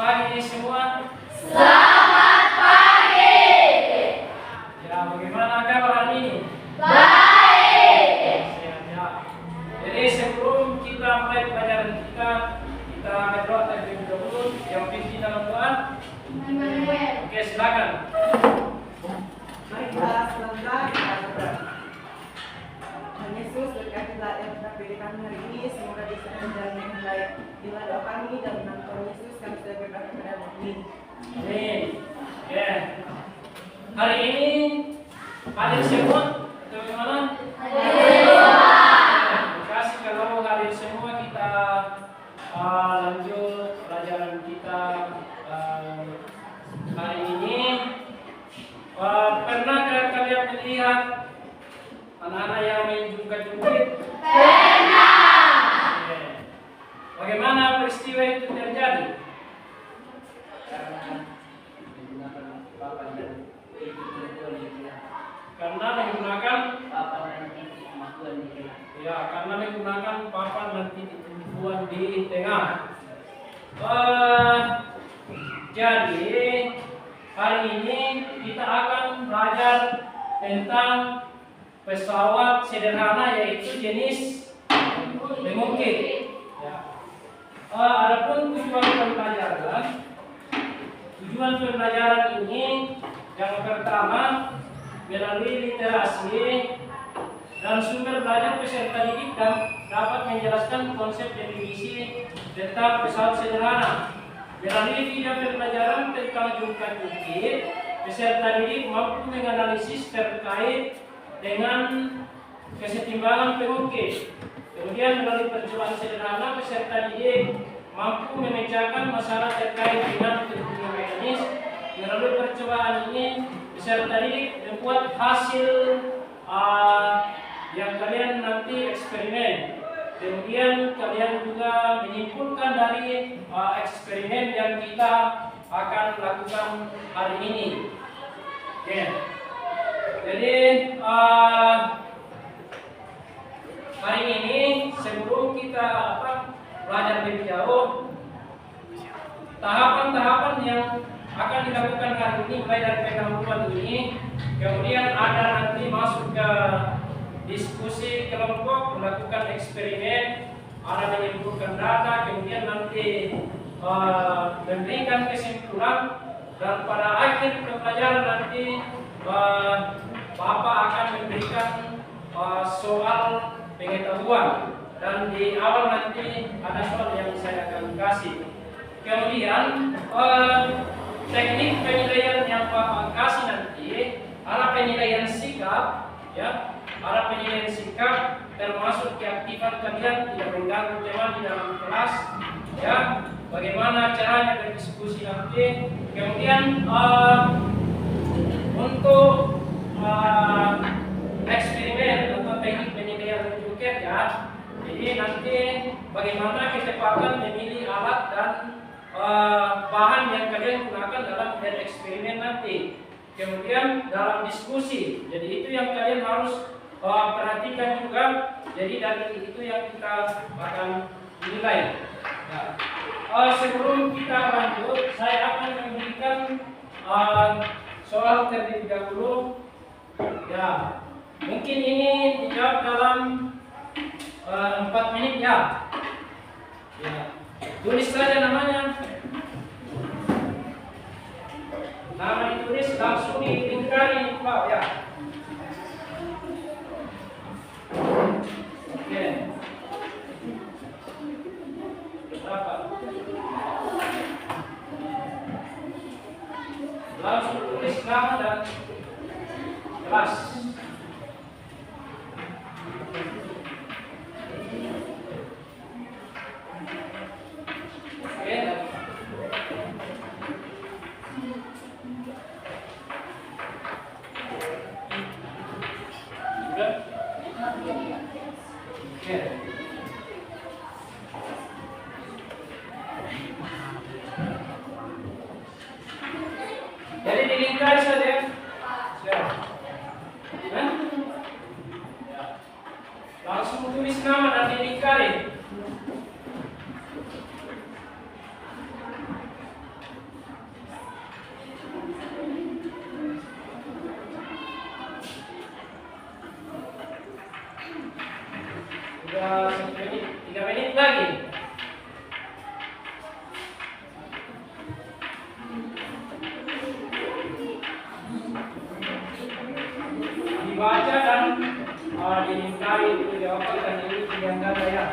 pagi semua. Selamat pagi. Ya, bagaimana kabar hari ini? Baik. Sehat ya. Jadi sebelum kita mulai pelajaran kita berdoa terlebih dahulu. Yang pimpin dalam doa. Oke, silakan. Mari kita sebentar kita berdoa. Tuhan Yesus, berkatilah yang telah berikan hari ini, semoga bisa berjalan dengan baik. Bila doa kami dalam nama Tuhan Yesus, kami sudah berdoa kepada Amin. Amin. Oke. Hari ini hadir semua atau bagaimana? Terima kasih kalau hadir semua. Kita lanjut pelajaran kita hari ini. Pernahkah kalian melihat anak-anak yang main jungkit-jungkit? Pernah. Oke. Bagaimana peristiwa itu terjadi? Karena menggunakan papan dan titik tumpuan di tengah. Jadi hari ini kita akan belajar tentang pesawat sederhana, yaitu jenis mengukir. Ya. Adapun tujuan pembelajaran ini yang pertama melalui literasi dan sumber belajar peserta didik dapat menjelaskan konsep definisi tentang pesawat sederhana. Melalui video pembelajaran tentang jungkit-jungkit, peserta didik mampu menganalisis terkait dengan kesetimbangan pengukir. Kemudian melalui percobaan sederhana, peserta didik mampu memecahkan masalah terkait dengan bentuknya mekanis. Melalui percobaan ini, peserta didik membuat hasil yang kalian nanti eksperimen. Kemudian kalian juga menyimpulkan dari eksperimen yang kita akan lakukan hari ini. Oke. Jadi hari ini sebelum kita belajar lebih jauh, tahapan-tahapan yang akan dilakukan hari ini mulai dari pendahuluan ini, kemudian ada nanti masuk ke diskusi kelompok, melakukan eksperimen, ada menyimpulkan data, kemudian nanti memberikan kesimpulan, dan pada akhir pembelajaran nanti Bapak akan memberikan soal pengetahuan, dan di awal nanti ada soal yang saya akan kasih. Kemudian teknik penilaian yang Bapak kasih nanti ada penilaian sikap, ya. Ada penilaian sikap termasuk keaktifan kalian tidak mengganggu teman di dalam kelas, ya. Bagaimana caranya berdiskusi nanti. Kemudian untuk eksperimen atau teknik penilaian jungkit, ya. Jadi nanti bagaimana ketepatan memilih alat dan bahan yang kalian gunakan dalam eksperimen nanti. Kemudian dalam diskusi, jadi itu yang kalian harus perhatikan juga. Jadi dari itu yang kita akan nilai. Ya. Sebelum kita lanjut, saya akan memberikan soal terlebih dahulu. Ya, mungkin ini dijawab dalam 4 menit, ya. Ya. Tulis saja namanya. Nama ditulis langsung dilingkari, Pak, ya. Oke. Berapa? Langsung tulis nama dan kelas. Oke. Sudah? Oke. Jadi dilingkari saja. Siap. Ya. Langsung tulis nama dan dilingkari. dibaca dan dimintai untuk jawaban dan ini pilihan ganda ya.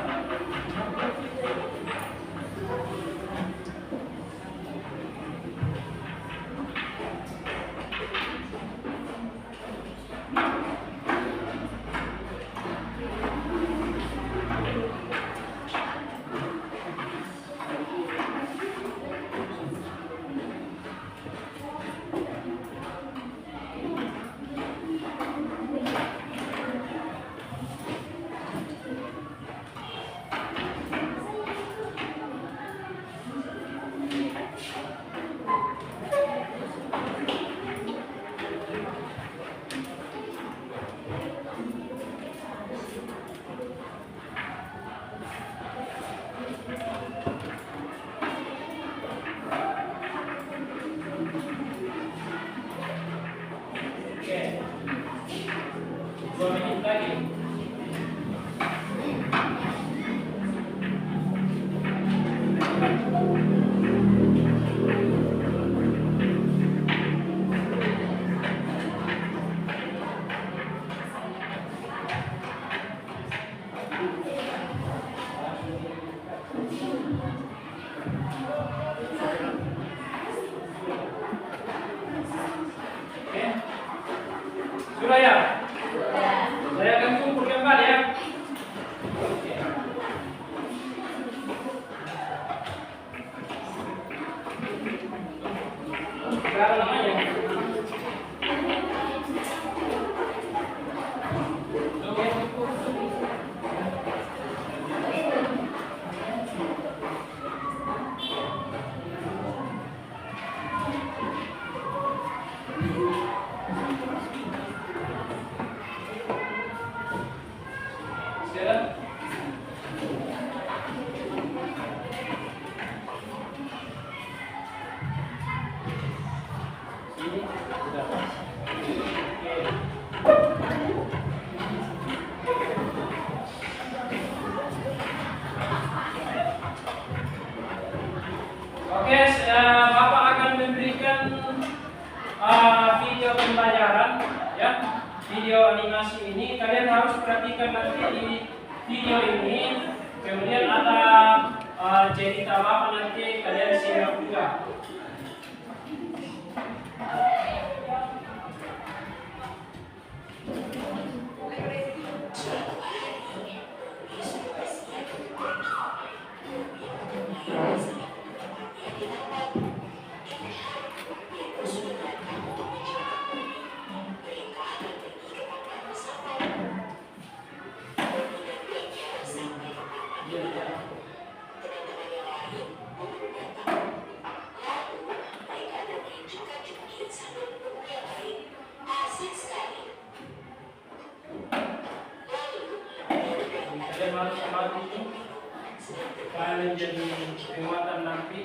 Oke, 2 menit lagi. Oke, sudah ya? Saya akan kumpul kembali ya. Oke. Berapa lamanya? Oke. Sudah? Ini sudah. Oke, Bapak akan memberikan video pembelajaran ya. Video animasi ini kalian harus perhatikan nanti di video ini. Kemudian ada cerita Bapak nanti kalian simak juga. Kalian harus amati itu supaya menjadi penguatan nanti.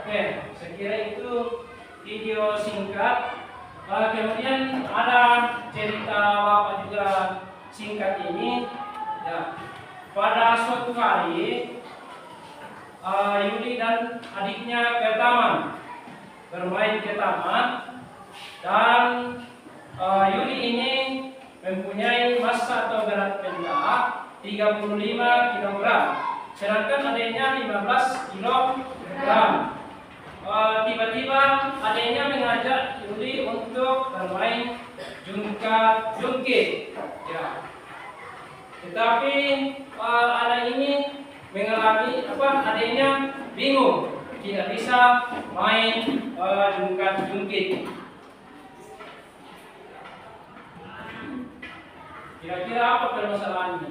Oke, saya kira itu video singkat. Kemudian ada cerita Bapak juga singkat ini. Ya, pada suatu hari Yuli dan adiknya ke taman, bermain ke taman, dan Yuli ini mempunyai massa atau berat benda 35 kg, sedangkan adiknya 15 kg. Tiba-tiba adiknya mengajak Yuli untuk bermain jungkit. Ya. Tetapi anak ini mengalami adiknya bingung, tidak bisa main jungkit. Kira-kira apa permasalahannya?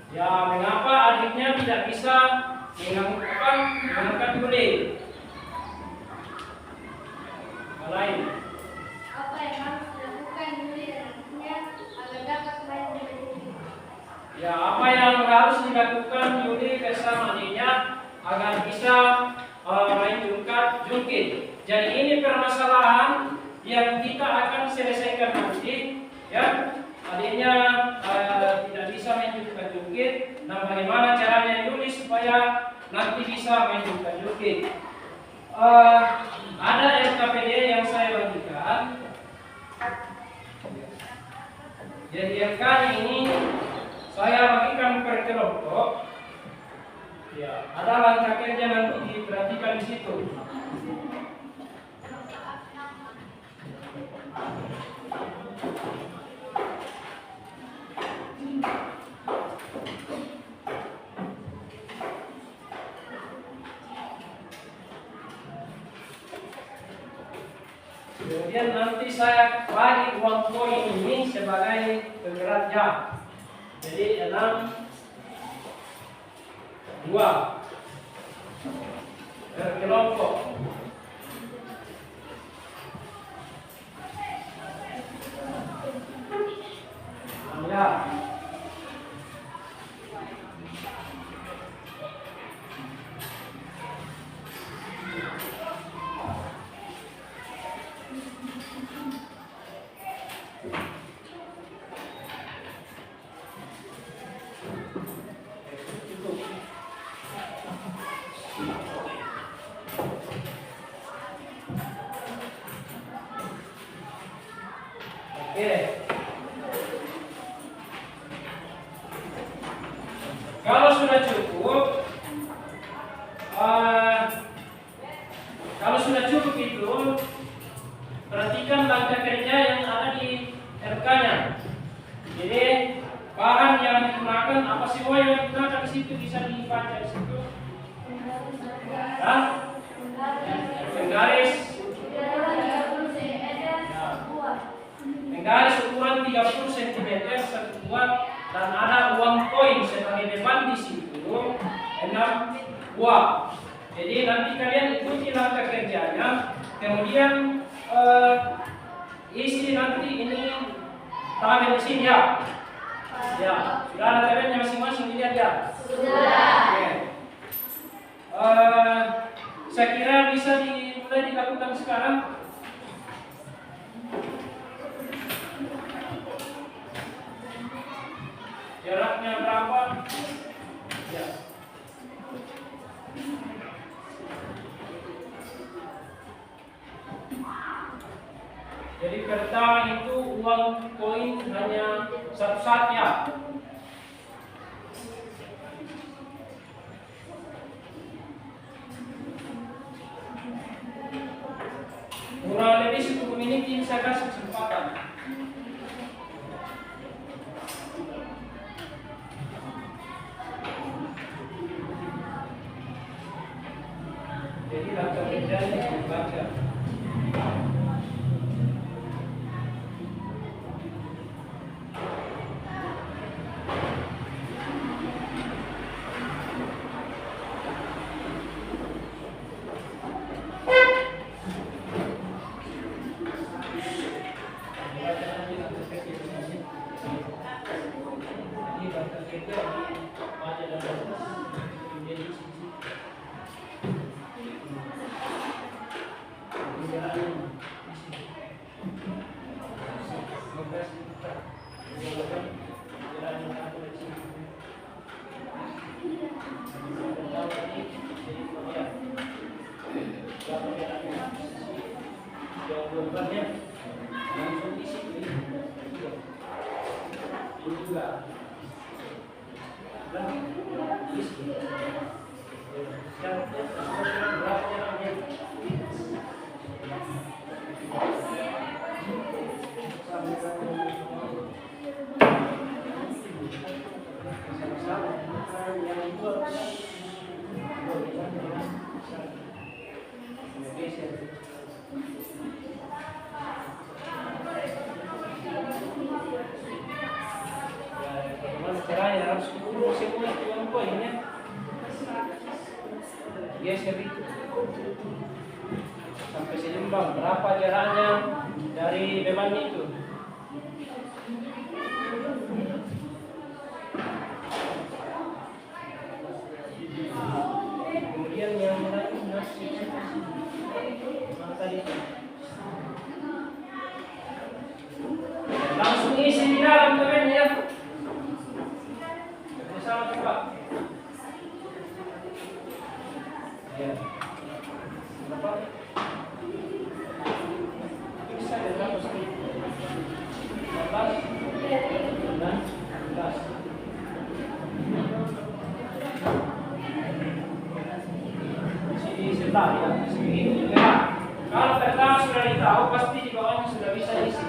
Ya, mengapa adiknya tidak bisa mengangkat Yuli? Lain. Apa yang harus dilakukan Yuli dan adiknya agar dapat jungkit. Jadi ini permasalahan yang kita akan selesaikan nanti, ya. Adanya tidak bisa menunjukkan jungkit. Nah, bagaimana caranya Yuli supaya nanti bisa menunjukkan jungkit? Ada LKPD yang saya bagikan. Jadi LK ini saya bagikan per kelompok. Ya, ada langkah kerja nanti diperhatikan di situ. Kemudian nanti saya bagi uang koin ini sebagai penggerak jam. Jadi 6 2 per kelompok. Ya. Oke. Kalau sudah cukup, itu perhatikan langkah kerja yang ada di RK-nya. Jadi bahan yang digunakan apa semua yang digunakan di situ bisa dibaca di situ. Penggaris. Penggaris ukuran 30 cm satu buah dan ada uang koin sebagai beban di situ 6 buah. Jadi nanti kalian ikuti langkah kerjanya, kemudian isi nanti ini tabel di sini ya. Ya, sudah ada tabelnya masing-masing dilihat ya. Sudah. Oke. Saya kira bisa mulai dilakukan sekarang. Jaraknya berapa? Ya. Jadi pertama itu uang koin hanya satu saja. Kurang lebih 10 menit ini saya kasih kesempatan. Jadi langkah kerjanya dibaca. Caranya harus dikurung semua uang koinnya. Geser itu sampai seimbang. Berapa jaraknya dari beban itu? Kemudian yang lain masih tahu pasti di bawahnya sudah bisa isi.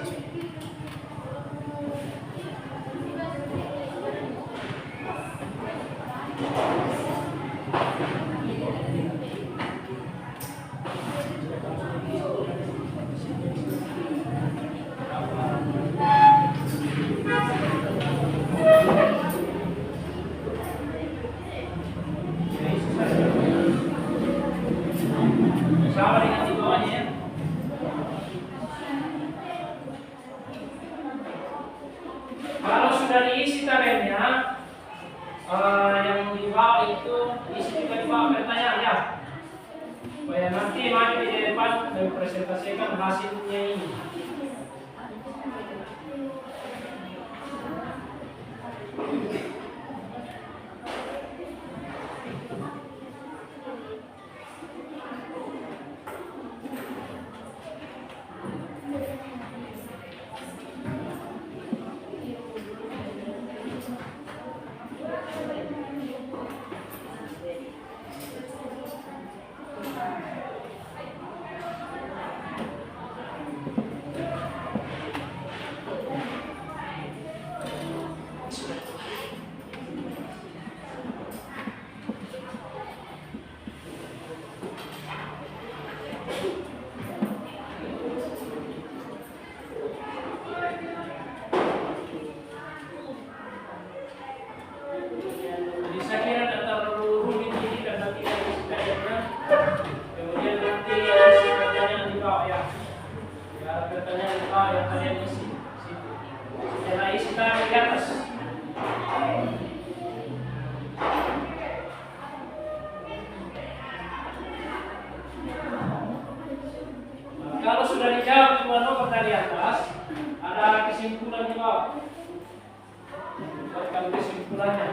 Sama dengan di bawahnya ya. Kalau sudah diisi tabelnya, yang di bawah itu isi juga di bawah pertanyaan ya. Supaya nanti maju di depan dan presentasikan hasilnya ini. Jadi saya kira tidak terlalu rumit ini dan nanti kita isi tabelnya. Kemudian nanti isi pertanyaan di bawah ya. Ya pertanyaan di bawah yang kalian isi. Situ. Setelah isi tabel di atas. Kalau sudah dijawab dua nomor dari atas, ada kesimpulan di bawah. Buatkan kesimpulannya.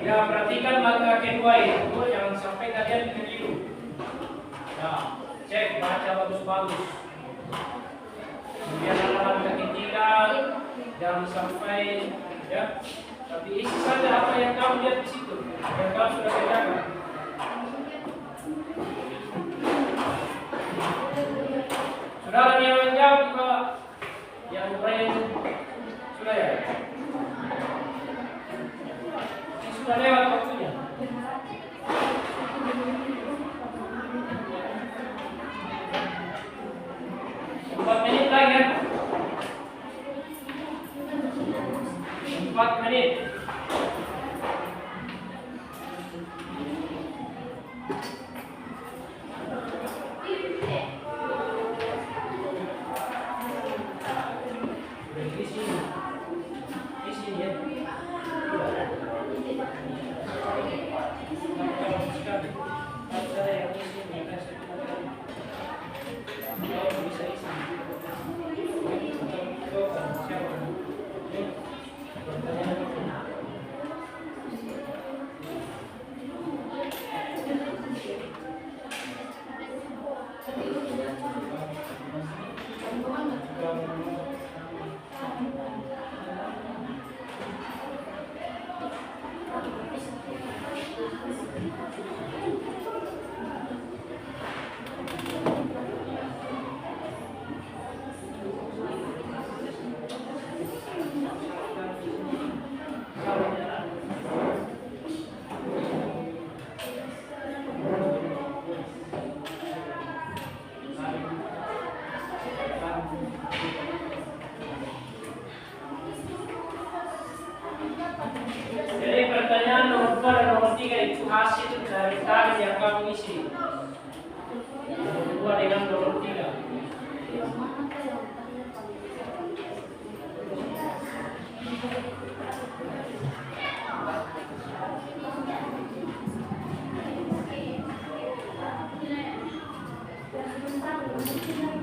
Ya, perhatikan langkah kedua itu, jangan sampai kalian keliru. Nah, cek baca bagus-bagus. Kemudian langkah ketiga, jangan sampai ya, tapi isi saja apa yang kamu lihat di situ, yang kamu sudah kerjakan. Saudara yang menjawab juga, yang lain sudah ya. Sudah lewat waktunya. 4 menit lagi ya. 4 menit. Jadi pertanyaan nomor 2 dan nomor 3 itu hasil dari tadi yang kamu isi. Nomor 2 dengan nomor 3.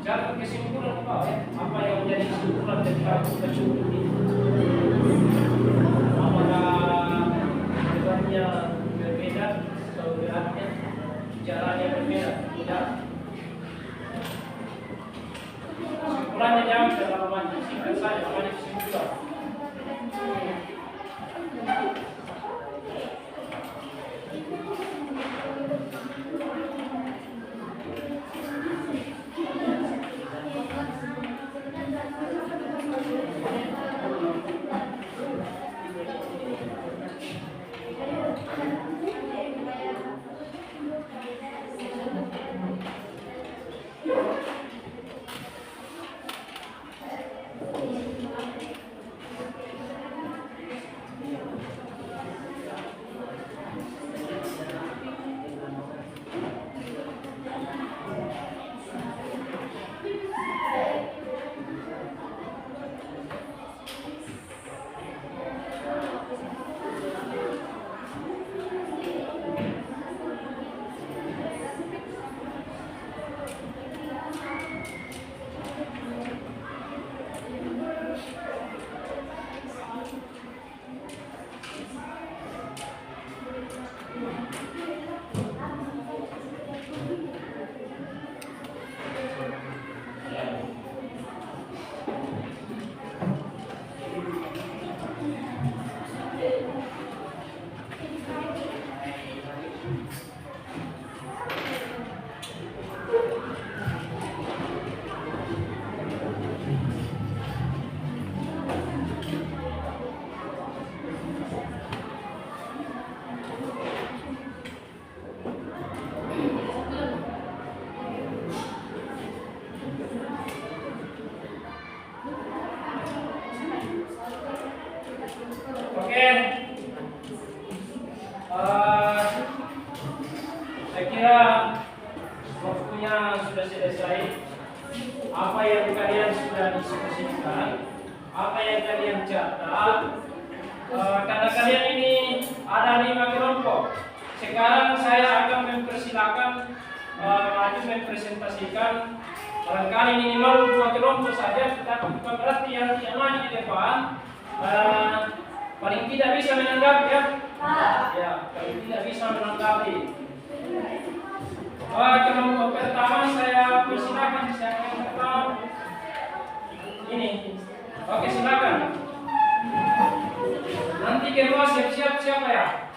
Jangan kesimpulan apa yang menjadi kesimpulan dari kamu baca ini. Berbeda atau beratnya caranya berbeda tidak kesimpulannya jangan terlalu banyak singkat saja banyak kesimpulan. Saya kira waktunya sudah selesai. Apa yang kalian sudah diskusikan, apa yang kalian catat, karena kalian ini ada 5 kelompok. Sekarang saya akan mempersilakan maju mempresentasikan. Barangkali minimal 2 kelompok saja, tetapi bukan berarti yang tidak maju di depan paling tidak bisa menanggapi ya. Ya, paling tidak bisa menanggapi. Kelompok pertama saya persilakan siapa yang pertama. Ini. Oke, silakan. Nanti kedua siap-siap siapa ya?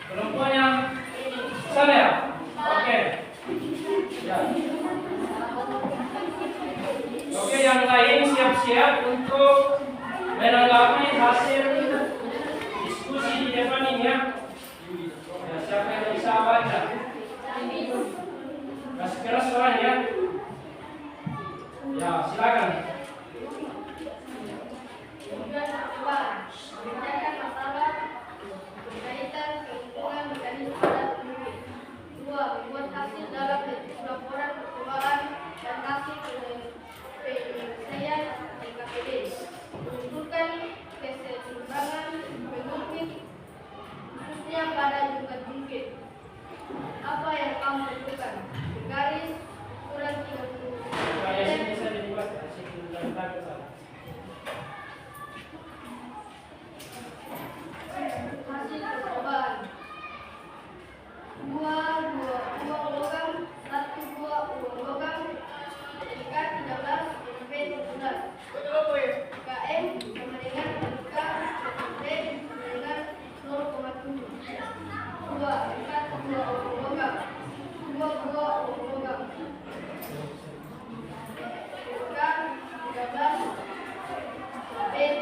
Kelompoknya sana ya? Oke. Ya. Oke, yang lain siap-siap untuk menanggapi hasil diskusi di depan ini ya. Ya, siapa yang bisa baca? Kasih keras suaranya ya. Ya, silakan.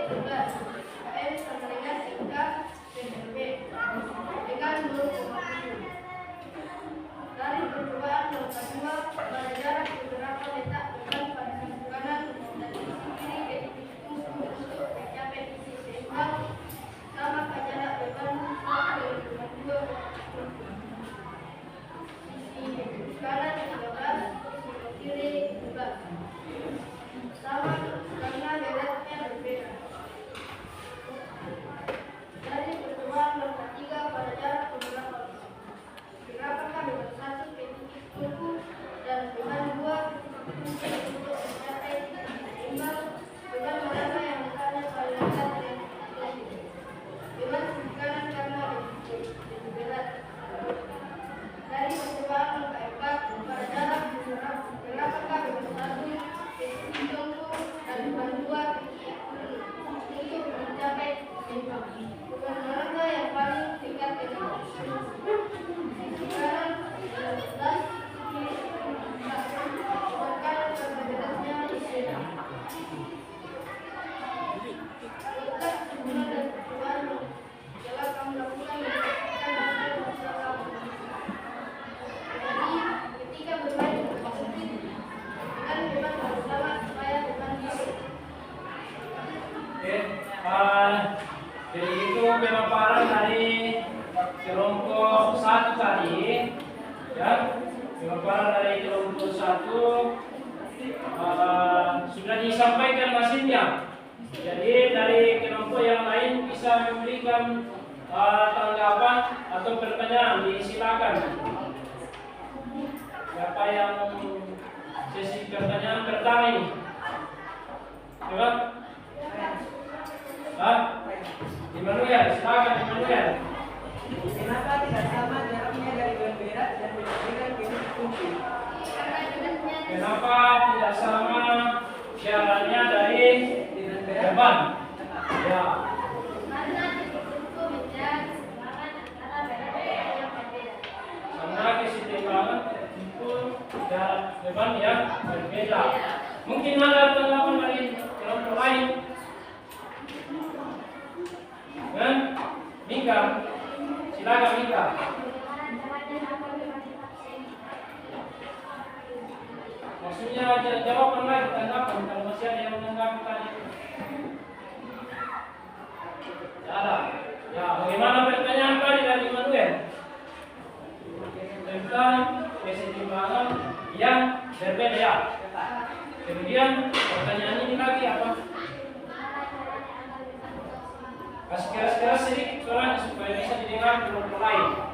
tugas KM sama dengan NK PNB dengan 0,7. Dari percobaan lomba 2 pada jarak beberapa letak beban pada sisi kanan dan sisi kiri ke titik itu untuk mencapai sisi seimbang sama pada jarak beban 1,2. Sisi kanan 15, sisi kiri 12. Sama karena beratnya berbeda. Dari percobaan lomba 3 pada jarak beberapa letak. Dirapatkan beban 1 ke titik tunggu dan beban 2 ke titik tunggu untuk mencapai titik seimbang. Beban mana yang letaknya paling dekat dengan titik. Beban sisi kanan karena lebih berat. Dari percobaan lomba 4 pada jarak dirapatkan beban 1 ke titik tunggu dan beban 2 ke titik tunggu untuk mencapai titik seimbang. Beban mana yang paling dekat dengan sisi kanan 15, kiri 15. Beban kanan karena beratnya berbeda. Letak tujuan dan percobaan telah kamu lakukan berdasarkan hasil usaha kamu. Jadi, ketika bermain dengan sedikit dengan beban harus sama supaya beban bisa. Oke, jadi itu pemaparan dari kelompok 1 tadi, ya. Pemaparan dari kelompok 1 sudah disampaikan hasilnya. Jadi dari kelompok yang lain bisa memberikan tanggapan atau pertanyaan, disilakan. Siapa yang sesi pertanyaan pertama ini? Coba. Immanuel, silakan Immanuel. Kenapa tidak sama jaraknya dari ban berat dan dengan titik tunggu? Kenapa tidak sama jaraknya dari Dengan berat. beban? Ya, Karena titik tunggu menjadi keseimbangan antara berat dan yang berbeda. karena keseimbangan itu jarak beban yang berbeda. Mungkin ada tanggapan dari kelompok lain. Mika, silakan Mika. Maksudnya jawaban lagi tanggapan kalau masih ada yang menanggapi tadi. Tidak ada. Ya, bagaimana pertanyaan tadi dari Immanuel? Tentang keseimbangan yang berbeda. Ya. Kemudian pertanyaan ini lagi apa? Kasih keras-keras sedikit suaranya supaya bisa didengar kelompok lain.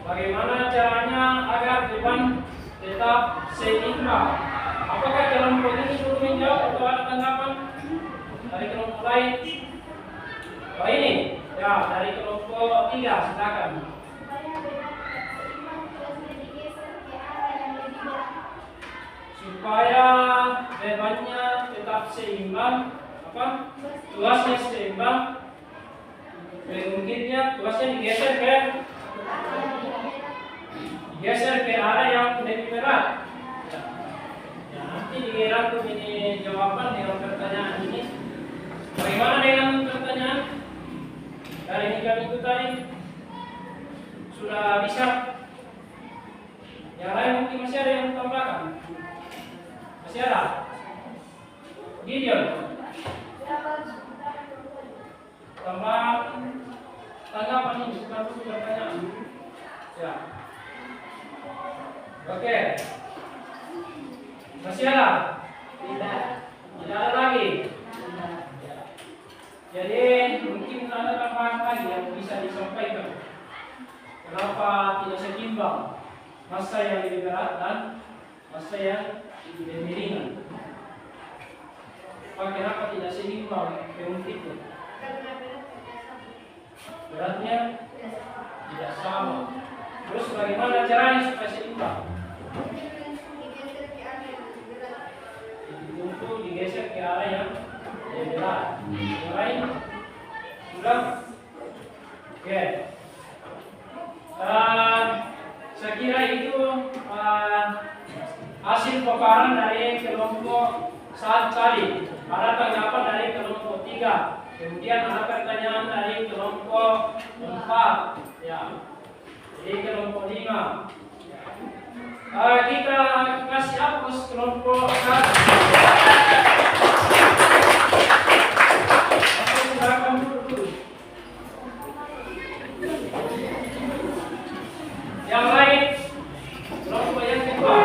Bagaimana caranya agar beban tetap seimbang? Apakah kelompok ini suruh menjawab atau ada tanggapan dari kelompok lain? Oh ini, ya dari kelompok 3 silakan. Supaya bebannya tetap seimbang, apa? Tuasnya seimbang. Mungkinnya tuasnya digeser ke arah yang lebih berat. Ya, nanti dirangkum ini jawaban dengan pertanyaan ini. Bagaimana dengan pertanyaan dari minggu tadi? Sudah bisa? Yang lain mungkin masih ada yang tambahkan? Masih ada? Gideon? Tambah tanggapan ini, bukan dulu pertanyaan. Ya. Oke. Masih ada? Tidak. Tidak ada lagi? Ya. Jadi mungkin ada tambahan lagi yang bisa disampaikan. Kenapa tidak seimbang masa yang lebih berat dan masa yang lebih ringan? Kenapa tidak seimbang penyuntiknya? Beratnya tidak sama. Terus bagaimana caranya supaya seimbang? Itu digeser ke arah yang lebih berat. Yang lain sudah? Oke. Saya kira itu hasil paparan dari kelompok cari. Ada tanggapan dari kelompok 3. Kemudian ada pertanyaan dari kelompok 4. Ya. Jadi kelompok 5. Kita kasih hapus kelompok 1. Silakan dulu. Yang lain, kelompok yang kedua.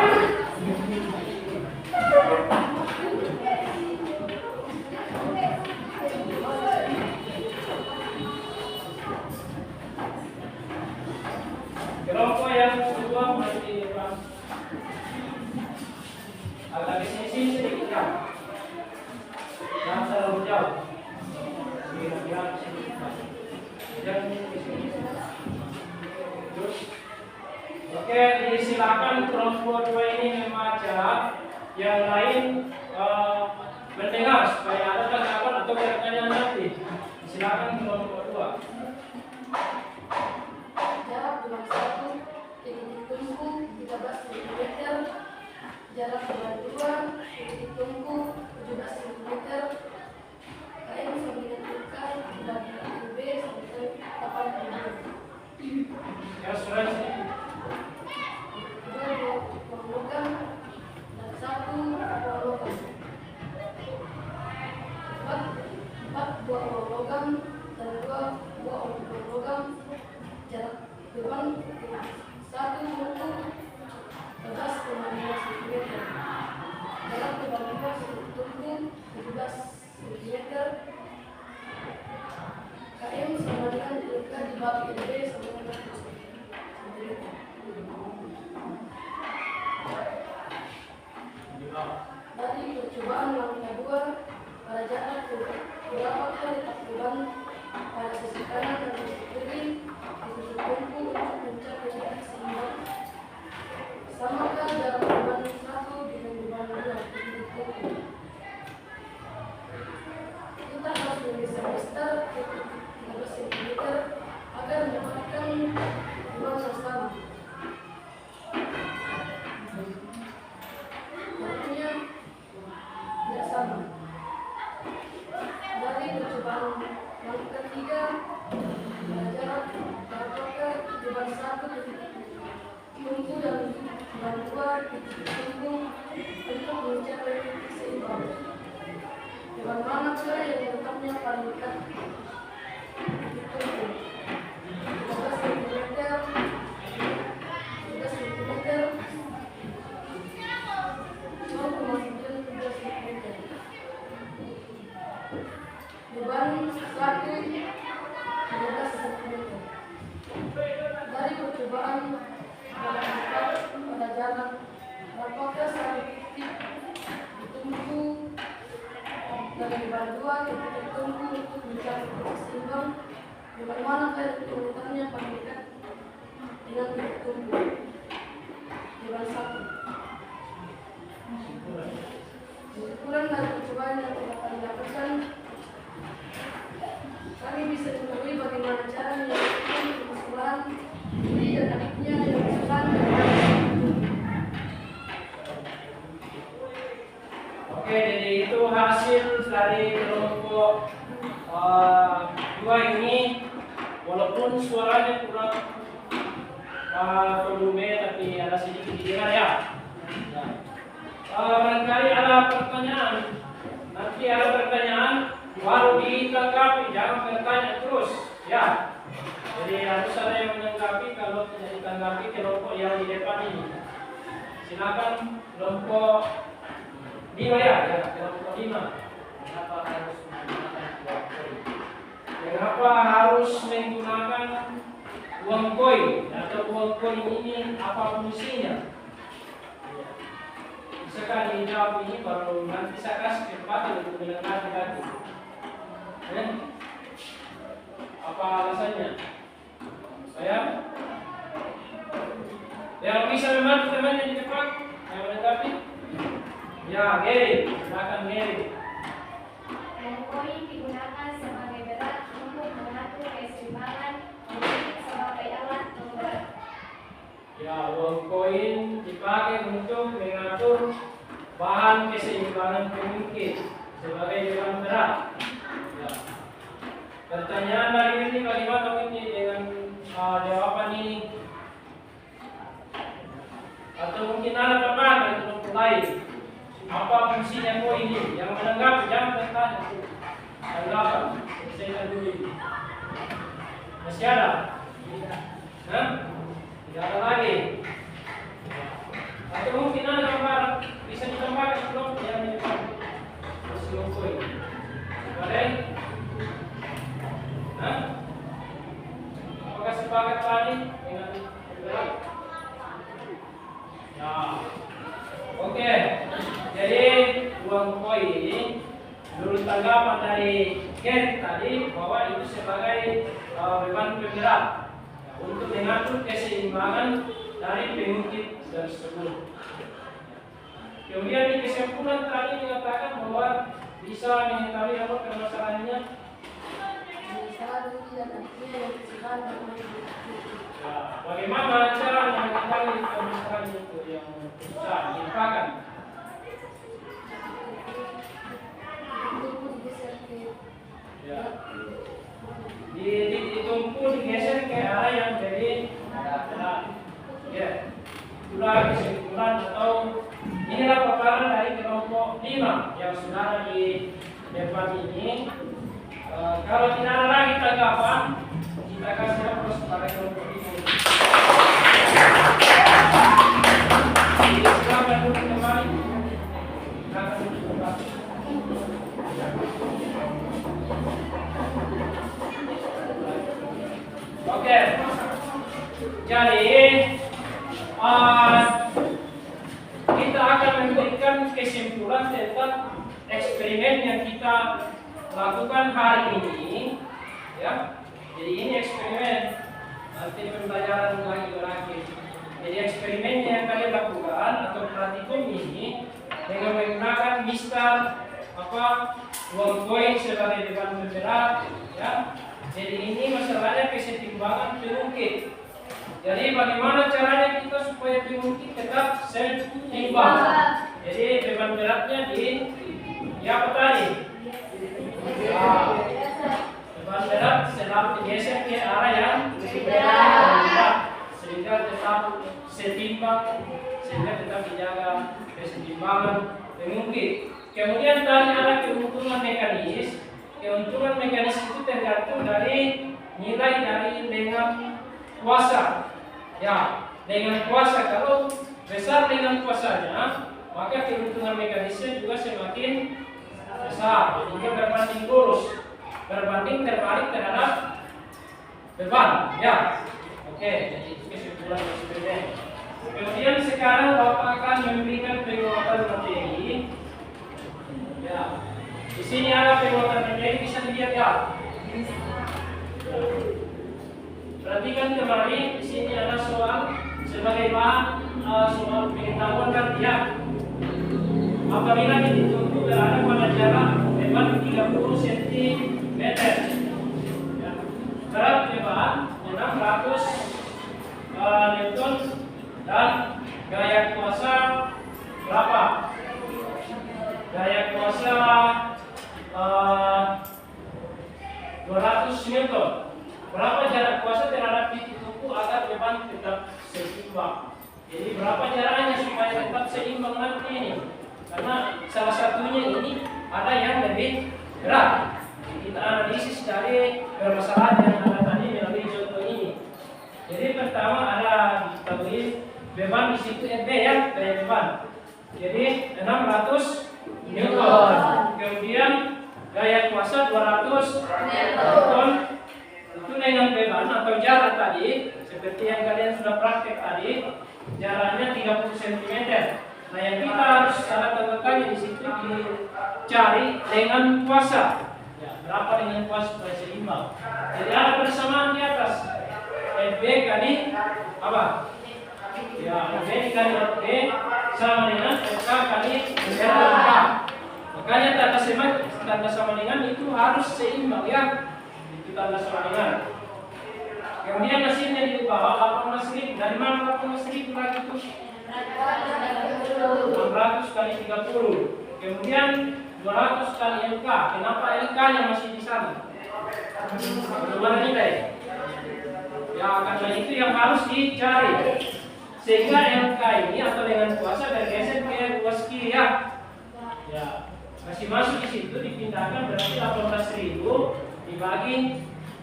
Kelompok yang kedua masih depan. Agak di sini sedikit ya. Jangan terlalu jauh. Kira-kira di sini. Jangan di sini. Terus. Oke, disilakan kelompok 2 ini membaca. Yang lain mendengar supaya ada tanggapan atau pertanyaan nanti. Silakan kelompok 2. Jarak gelombang 1 titik tungku 13 cm. Jarak gelombang 2 titik tungku 17 cm. KM sambungan tukai dan UB sampai 80. Ya, sudah sini. 2 buah logam dan 1 buah logam. 4 buah logam dan 2 buah logam. Jarak depan 1 tungku 13,5 cm. Jarak depan 2 tungku 17 cm. KM sama dengan LK di bawah LB sama dengan cm. Dari percobaan yang kedua, pada jarak beberapa kali takbiran pada sisi kanan dan sisi kiri ditutup tungku untuk mencapai jarak seimbang. Samakan jarak beban 1 dengan beban 2 titik tungku. Kita harus memisah start 13 cm agar mendapatkan beban yang sama. Artinya tidak sama. Dari percobaan yang ketiga, jarak apakah beban 1 titik tungku dan beban 2 titik tungku untuk mencapai titik seimbang. Beban manakah yang letaknya paling dekat titik tungku? 13 cm, 13 cm, 0,9 cm. Beban 1 15 cm. Dari percobaan pada jalan apakah satu titik ditunggu dan beban 2 titik tunggu untuk mencapai titik seimbang. Beban manakah yang letaknya paling dekat dengan titik tunggu? Beban 1. Kesimpulan dari percobaan yang telah kami lakukan, kami bisa mengetahui bagaimana cara menyelesaikan permasalahan diri dan adiknya yang kesusahan dan Oke, jadi itu hasil dari kelompok 2 ini. Walaupun suaranya kurang volume, tapi ada sedikit didengar ya. Barangkali ada pertanyaan. Nanti ada pertanyaan baru ditanggapi, jangan bertanya terus ya. Jadi harus ada yang menanggapi. Kalau tidak ditanggapi kelompok yang di depan ini. Silakan kelompok 5 ya, kelompok 5. Kenapa harus menggunakan uang koin atau uang koin ini, apa fungsinya? Sekali jawab ini baru nanti saya kasih kesempatan untuk mendengar lagi. Apa alasannya? Saya yang bisa membantu temannya di depan yang menanggapi? Ya, Gary, silakan Gary. Koin digunakan sebagai berat untuk mengatur keseimbangan politik sebagai alat penggerak. Ya, uang koin dipakai untuk mengatur bahan keseimbangan pengungkit sebagai beban berat. Ya. Pertanyaan dari ini bagaimana ini dengan jawaban ini? Atau mungkin ada tambahan untuk lain? Apa fungsinya kok ini? Yang menanggapi jangan bertanya. Tanggapan. Saya dulu ini. Masih ada? Hah? Tidak ada lagi. Atau mungkin ada tambahan? Bisa ditambahkan belum? Yang ini masih lukui. Boleh? Hah? Apakah sepakat tadi dengan berat? Ya. Oke. Jadi uang koin ini menurut tanggapan dari Ken tadi bahwa itu sebagai beban penggerak untuk mengatur keseimbangan dari pengungkit tersebut. Kemudian di kesimpulan tadi dikatakan bahwa bisa mengetahui apa permasalahannya. Ya, bagaimana cara mengetahui permasalahan itu yang bisa dilupakan? Ya. Ditumpu digeser ke arah yang jadi ya. Itulah kesimpulan atau inilah paparan dari kelompok 5 yang sudah ada di depan ini. Kalau tidak ada lagi tanggapan, kita kasih terus pada kelompok ini. Silakan duduk kembali. Silakan duduk kembali. Oke. Jadi kita akan memberikan kesimpulan tentang eksperimen yang kita lakukan hari ini, ya. Jadi ini eksperimen, nanti pembelajaran lagi berakhir. Jadi eksperimen yang kalian lakukan atau praktikum ini dengan menggunakan mistar uang koin sebagai beban penggerak, ya. Jadi ini masalahnya keseimbangan pengungkit. Jadi bagaimana caranya kita supaya pengungkit tetap seimbang? Jadi beban beratnya apa tadi? Beban berat selalu digeser ke arah yang berat sehingga tetap seimbang, sehingga tetap dijaga keseimbangan pengungkit. Kemudian tadi ada keuntungan mekanis. Keuntungan mekanis itu tergantung dari nilai dari lengan kuasa. Ya, lengan kuasa kalau besar lengan kuasanya, maka keuntungan mekanisnya juga semakin besar, hingga berbanding lurus, berbanding terbalik terhadap beban. Ya, oke. Jadi itu kesimpulan eksperimen. Kemudian sekarang Bapak akan memberikan penguatan materi. Ya, di sini ada penguatan materi, bisa dilihat ya. Perhatikan kembali, di sini ada soal sebagai bahan soal pengetahuan kardiak. Apabila dituntut berada pada jarak beban 30 cm, ya. Berat beban 600 Newton dan gaya kuasa berapa? Gaya kuasa 200 Newton. Berapa jarak kuasa terhadap titik tumpu agar beban tetap seimbang? Jadi berapa jaraknya supaya tetap seimbang nanti ini? Karena salah satunya ini ada yang lebih berat. Kita analisis dari permasalahan yang ada tadi melalui contoh ini. Jadi pertama ada diketahui beban di situ FB ya, gaya beban. Jadi 600 Newton. Kemudian gaya kuasa 200 Newton. Itu dengan beban atau jarak tadi, seperti yang kalian sudah praktek tadi, jaraknya 30 cm. Nah, yang kita harus tanda-tandakannya di situ dicari dengan kuasa. Ya, berapa dengan kuasa supaya seimbang? Jadi ada persamaan di atas. FB kali apa? Ya, FB kali FB sama dengan FK kali FK. Makanya tanda sama dengan itu harus seimbang ya. Tanda sama. Kemudian hasilnya di bawah 18.000. Dari mana 18.000 lagi itu? 600 kali 30. Kemudian 200 kali LK. Kenapa LK-nya masih di sana? Bagaimana nilai? Ya, karena itu yang harus dicari. Sehingga LK ini atau dengan kuasa bergeser ke luas kiri ya. Ya, masih masuk di situ dipindahkan berarti 18.000 dibagi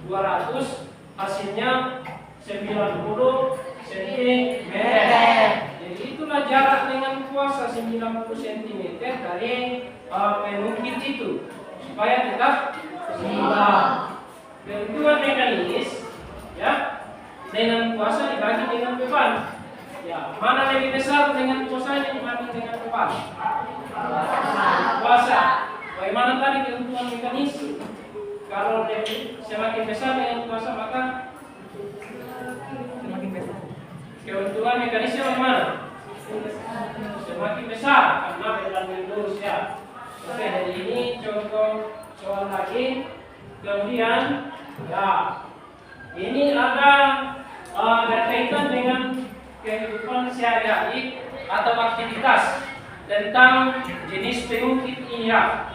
200 hasilnya 90 cm. Jadi itulah jarak dengan kuasa 90 cm dari pengukit itu supaya tetap seimbang. Bentukan mekanis ya dengan kuasa dibagi dengan beban. Ya, mana lebih besar dengan kuasanya dibanding dengan beban? Kuasa. Bagaimana tadi keuntungan mekanis? Kalau lebih semakin besar dengan kuasa maka Semakin besar. keuntungan mekanisnya bagaimana? Semakin besar karena berbanding lurus ya. Oke, jadi ini contoh soal lagi. Kemudian ya ini ada berkaitan dengan kehidupan sehari-hari atau aktivitas tentang jenis pengungkit ini ya.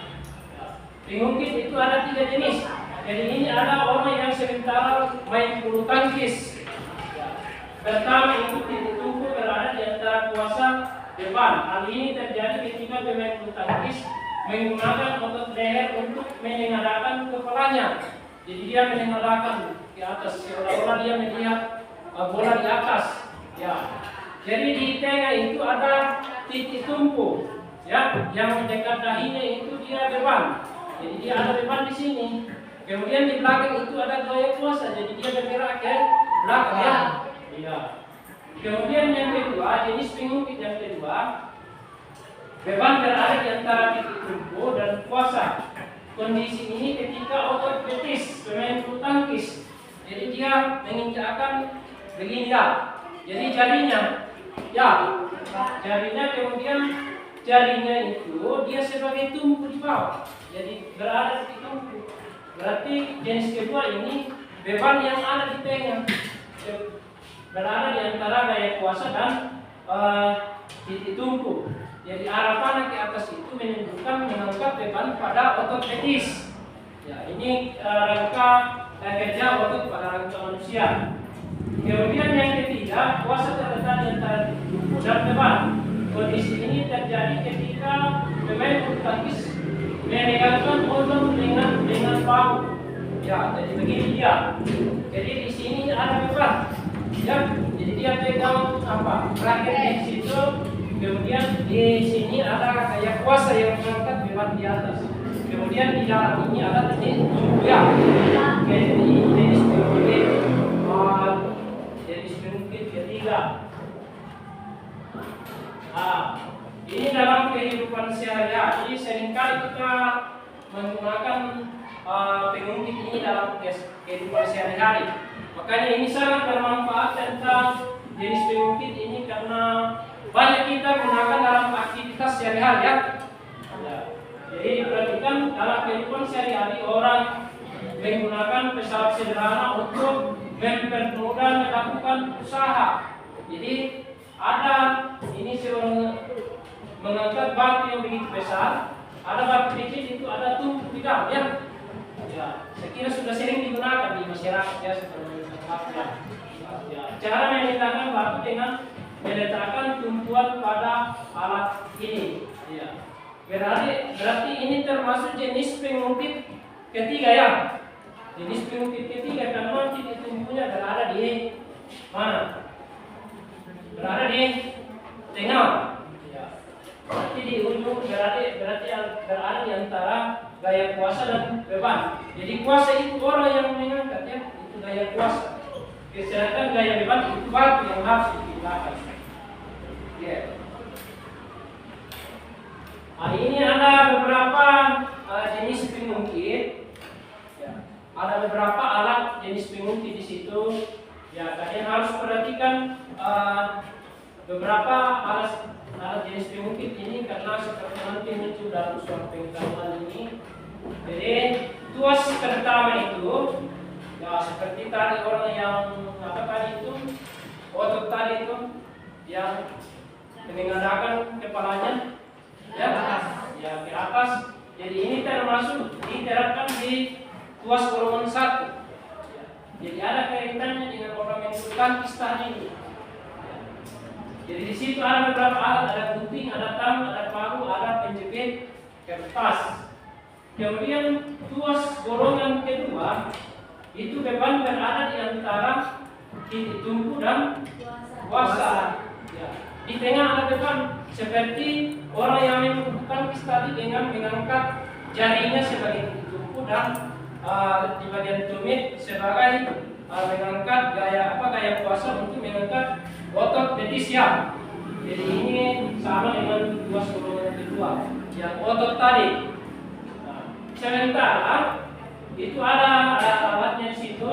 Pengungkit itu ada 3 jenis. Jadi ini ada orang yang sementara main bulu tangkis. Pertama itu titik tumpu berada di antara kuasa depan. Hal ini terjadi ketika pemain bulu tangkis menggunakan otot leher untuk menengadahkan kepalanya. Jadi dia menengadahkan ke atas seolah-olah dia melihat bola di atas. Ya. Jadi di tengah itu ada titik tumpu, ya, yang dekat dahinya itu dia beban. Jadi dia ada beban di sini. Kemudian di belakang itu ada gaya kuasa. Jadi dia bergerak ke belakang ya. Iya. Kemudian yang kedua, jenis pengungkit yang kedua, beban berada di antara titik tumpu dan kuasa. Kondisi ini ketika otot betis pemain bulu tangkis. Jadi dia menginjakkan begini ya. Jadi jarinya, ya, jarinya kemudian jarinya itu dia sebagai tumpu di bawah. Jadi berada di tumpu. Berarti jenis kedua ini beban yang ada di tengah. Berada di antara gaya kuasa dan titik tumpu. Jadi arah panah ke atas itu menunjukkan mengangkat beban pada otot betis. Ya, ini rangka kerja otot pada rangka manusia. Kemudian yang ketiga, kuasa terletak di antara titik tumpu dan beban. Kondisi ini terjadi ketika pemain bulu tangkis menegakkan otot dengan bahu. Ya, jadi begini dia. Jadi di sini ada beban. Ya, jadi dia pegang apa? Raket di situ. Kemudian di sini ada kayak kuasa yang mengangkat beban di atas. Kemudian di dalam ini ada titik tumpu ya. Jadi jenis pengungkit, jenis pengungkit ketiga. Ini dalam kehidupan sehari-hari seringkali kita menggunakan pengungkit ini dalam kehidupan sehari-hari. Makanya ini sangat bermanfaat tentang jenis pengungkit ini karena banyak kita gunakan dalam aktivitas sehari-hari ya. Jadi diperhatikan dalam kehidupan sehari-hari orang menggunakan pesawat sederhana untuk mempermudah melakukan usaha. Jadi ada ini seorang mengangkat batu yang begitu besar, ada batu kecil itu ada tumpu di dalam ya. Ya, saya kira sudah sering digunakan di masyarakat ya seperti ya. Cara meletakkan batu dengan meletakkan tumpuan pada alat ini. Ya. Berarti ini termasuk jenis pengungkit ketiga ya. Jenis pengungkit ketiga karena titik tumpunya berada di mana? Berada di tengah. Ya. Berarti di ujung berada di antara gaya kuasa dan beban. Jadi kuasa itu orang yang mengangkat ya, itu gaya kuasa. Sedangkan gaya beban itu batu yang harus dipindahkan. Yeah. Ini ada beberapa jenis pengungkit. Ya. Ada beberapa alat jenis pengungkit di situ. Ya, kalian harus perhatikan beberapa alat jenis pengungkit ini karena seperti nanti muncul dalam suatu pengetahuan ini. Jadi tuas pertama itu ya seperti tadi orang yang apa tadi itu otot tadi itu yang menengadahkan kepalanya ya ke atas. Jadi ini termasuk diterapkan di tuas golongan 1. Jadi ada kaitannya dengan orang yang bulu tangkis tadi ini. Jadi di situ ada beberapa alat, ada gunting, ada tang, ada paku, ada penjepit kertas. Kemudian tuas golongan kedua itu beban berada di antara titik tumpu dan kuasa. Ya. Di tengah ada beban seperti orang yang melakukan tadi dengan mengangkat jarinya sebagai titik tumpu dan di bagian tumit sebagai mengangkat gaya kuasa untuk mengangkat otot betis ya. Jadi ini sama dengan tuas golongan kedua yang otot tadi. Sementara itu ada alatnya di situ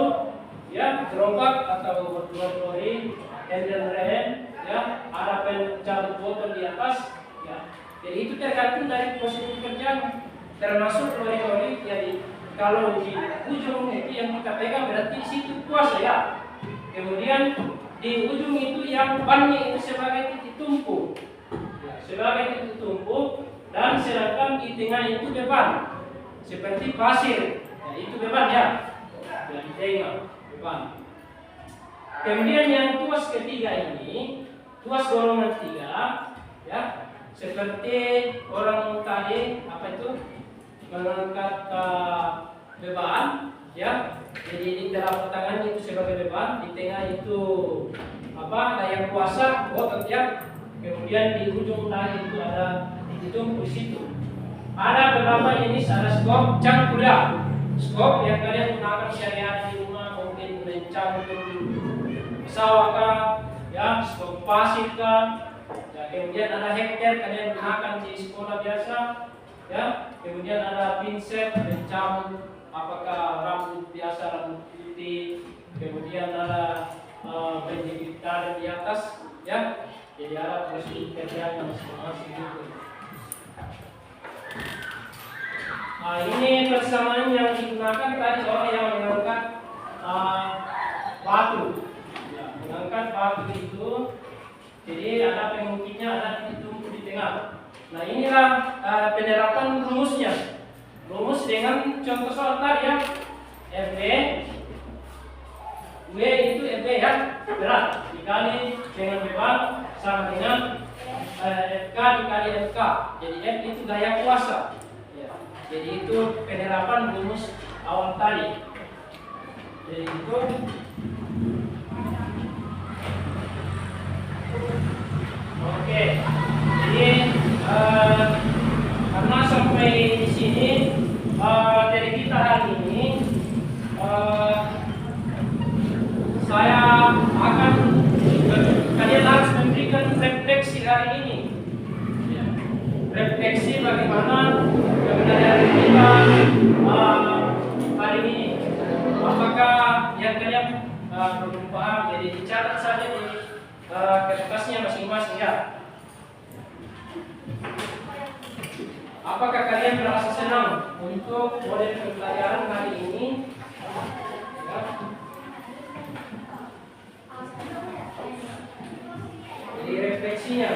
ya, gerobak atau lori, handle rem ya, ada pencabut botol di atas ya. Jadi itu tergantung dari posisi pekerjaan, termasuk lori. Jadi kalau di ujung itu yang kita pegang berarti di situ kuasa ya. Kemudian di ujung itu yang bannya itu sebagai titik tumpu ya, sebagai titik tumpu, dan sedangkan di tengah itu beban seperti pasir ya, itu beban ya, di tengah beban. Kemudian yang tuas ketiga ini, tuas golongan 3 ya, seperti orang tadi apa itu mengangkat beban ya. Jadi di telapak tangannya itu sebagai beban, di tengah itu daya kuasa otot ya. Kemudian di ujung tadi itu ada titik tumpu di situ. Ada beberapa jenis, ada skop cangkul ya. Skop yang kalian gunakan sehari-hari di rumah, mungkin mencangkul pesawat ya, skop pasir ya. Kemudian ada hektar kalian gunakan di sekolah biasa ya. Kemudian ada pinset mencabut apakah rambut biasa, rambut putih. Kemudian ada penjepit tali di atas ya. Jadi ada proses kerja yang masing-masing gitu. Nah, ini persamaan yang digunakan tadi orang yang mengangkat batu ya, mengangkat batu itu. Jadi ada pengukitnya, ada titik tumpu di tengah. Nah, inilah penerapan rumusnya. Rumus dengan contoh soal tadi ya, FB W itu FB ya, berat dikali dengan beban sama dengan FK dikali FK. Jadi F itu gaya kuasa ya. Jadi itu penerapan rumus awal tadi. Jadi itu oke. Jadi karena sampai di sini dari kita hari ini saya akan kalian harus memberikan refleksi hari ini ya. Refleksi bagaimana kebenaran kita hari ini, apakah yang kalian belum paham. Jadi dicatat saja di kertasnya masing-masing ya. Apakah kalian merasa senang untuk model pembelajaran hari ini? Ya. Jadi refleksinya.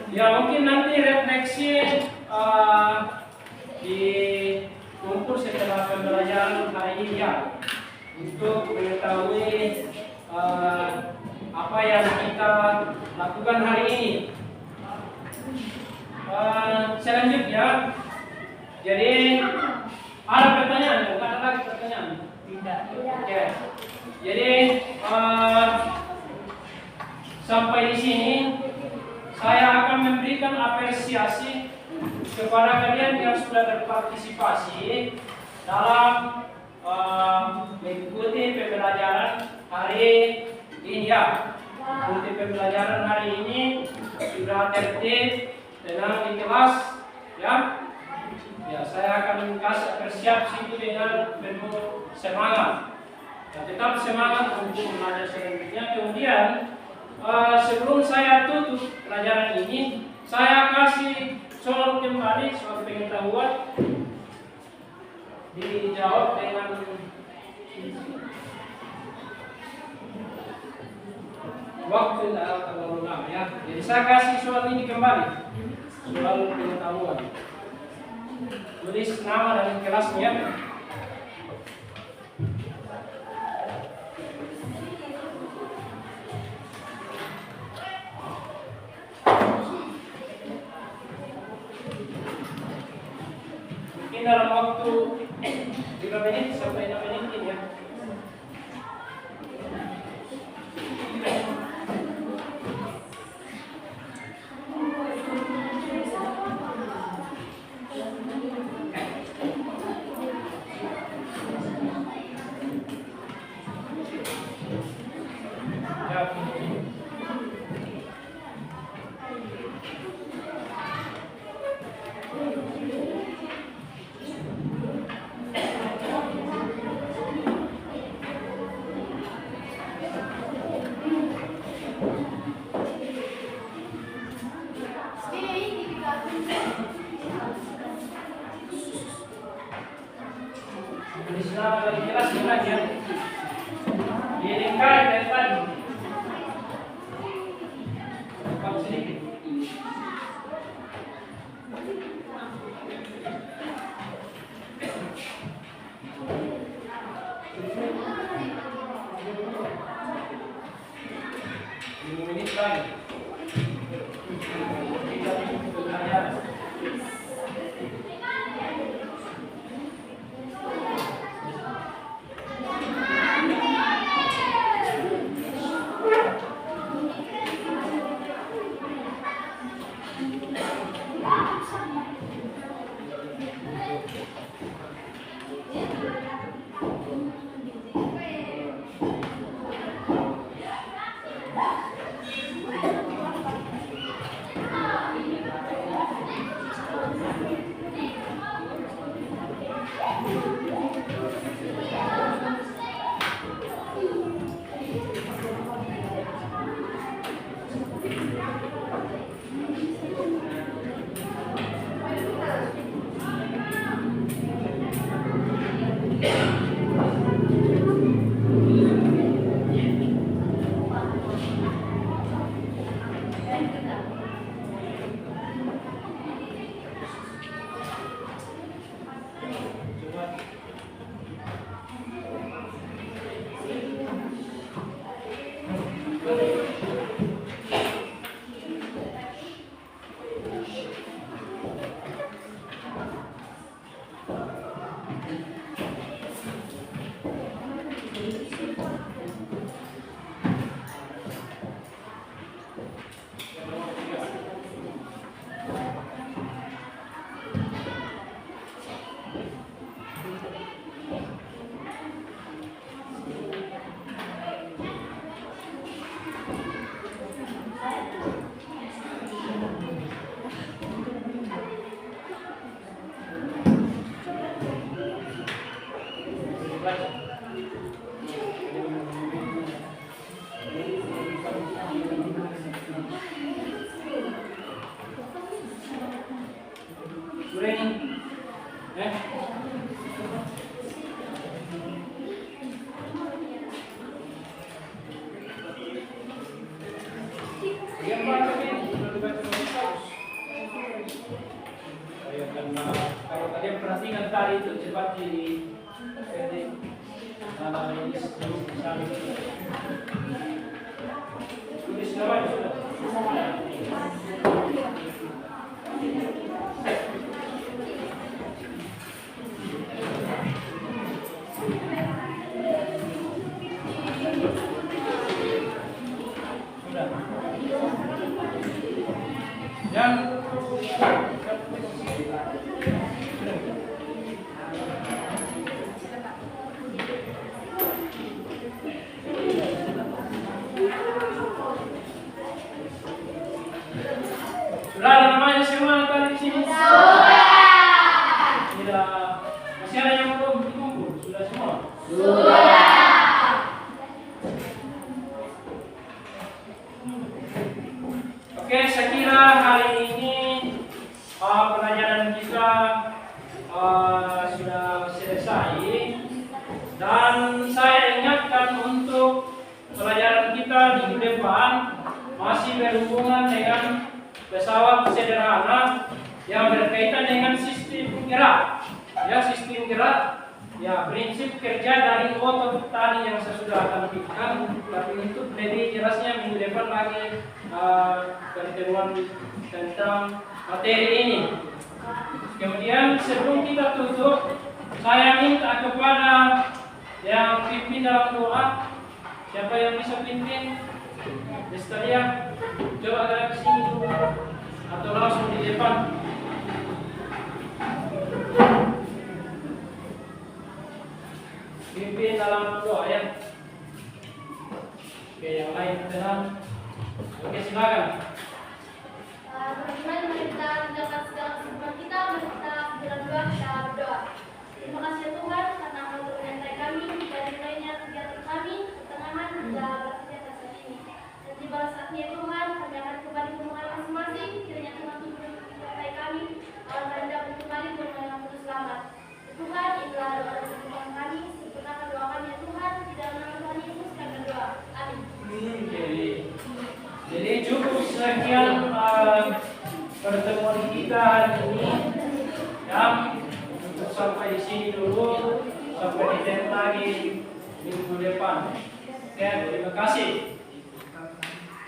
Ya mungkin nanti refleksi dikumpul setelah pembelajaran hari ini ya, untuk mengetahui apa yang kita lakukan hari ini. Selanjutnya, jadi ada pertanyaan, bukan ada lagi pertanyaan? Tidak. Oke. Jadi sampai di sini saya akan memberikan apresiasi kepada kalian yang sudah berpartisipasi dalam mengikuti pembelajaran hari ini ya. Mengikuti pembelajaran hari ini sudah tertib, tenang di kelas ya. Ya, saya akan kasih apresiasi itu dengan penuh semangat. Ya, tetap semangat untuk belajar selanjutnya. Kemudian sebelum saya tutup pelajaran ini, saya kasih soal kembali, soal pengetahuan dijawab dengan waktu tidak terlalu lama ya. Jadi saya kasih soal ini kembali, soal pengetahuan. Tulis nama dan kelasnya. Mungkin dalam waktu 5 menit sampai 6 menit ini ya. Tulis nama dari kelas aja. Diringkai dari tadi. Kamu sedikit. Menit lagi. Kalau kalian perhatikan tadi itu cepat di tulis namanya sudah. Yang sudah ada namanya semua tadi sini. berhubungan dengan pesawat sederhana yang berkaitan dengan sistem gerak. Ya, sistem gerak. Ya, prinsip kerja dari otot tadi yang saya sudah tampilkan, tapi untuk lebih jelasnya minggu depan lagi pertemuan tentang materi ini. Kemudian sebelum kita tutup, saya minta kepada yang pimpin dalam doa, siapa yang bisa pimpin? Destalia, coba agak ke sini dulu atau langsung di depan. Pimpin dalam doa ya. Oke, yang lain tenang. Oke, silakan. Teman-teman, mari kita menjalankan segala kesibukan kita, mari kita dalam doa, kita berdoa. Terima kasih ya Tuhan karena Engkau telah menyertai kami dan nilainya kegiatan kami, ketenangan hingga beraktivitas saat ini. Dan di bawah saatnya Tuhan, kami akan kembali ke rumah masing-masing. Kiranya Tuhan turut menyertai kami, agar kami dapat kembali ke rumah yang penuh selamat. Tuhan, inilah doa dan permohonan kami. Sempurnakan doa kami ya Tuhan, di dalam nama Tuhan Yesus kami berdoa. Amin. Jadi cukup sekian pertemuan kita hari ini. Ya, untuk sampai di sini dulu, sampai di lagi minggu depan. Oke, terima kasih.